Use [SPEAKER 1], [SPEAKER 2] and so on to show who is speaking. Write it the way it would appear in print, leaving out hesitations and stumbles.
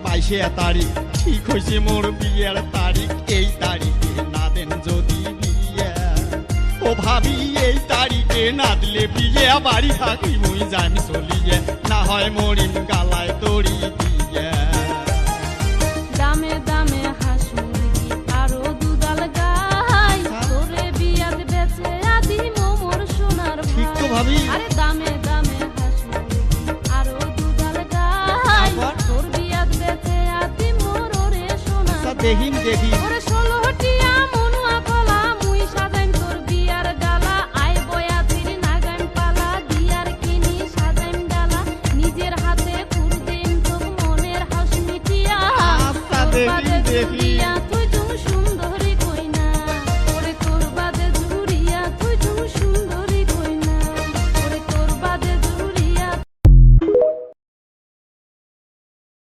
[SPEAKER 1] মাসের 22 তারিখ ঠিক হয়েছে মোর বিয়ের তারিখ। এই তারিখে না দেন যদি বিয়ে, ও ভাবি এই তারিখে না দিলে বিয়ে বাড়ি থাকি মুই জানি চলিয়ে, না হয় মরিম গালায় দড়ি দিয়ে।
[SPEAKER 2] দামে দামে হাঁস মুরগি আরো দুধাল গাই, তোরে বিয়াত বেচে আদি মোর সোনার
[SPEAKER 1] ঠিক তো ভাবি।
[SPEAKER 2] আরে দামে দামে হাঁস মুরগি আরো দুধাল গাই, তোর বিয়াত বেচে আদি মোর ওরে সোনার
[SPEAKER 1] দেখিন দেখি
[SPEAKER 2] ওরে 16টিয়া মনুয়া কলা মুই সাজাইম তোর বিয়ার গালা, আই বয়া তির নাগাইম পালা দিয়ার কিনি সাজাইম ডালা, নিজের হাতে পুর দিম তোর মনের হাস মিটিয়া।
[SPEAKER 1] আচ্ছা, দেখি, দেখি।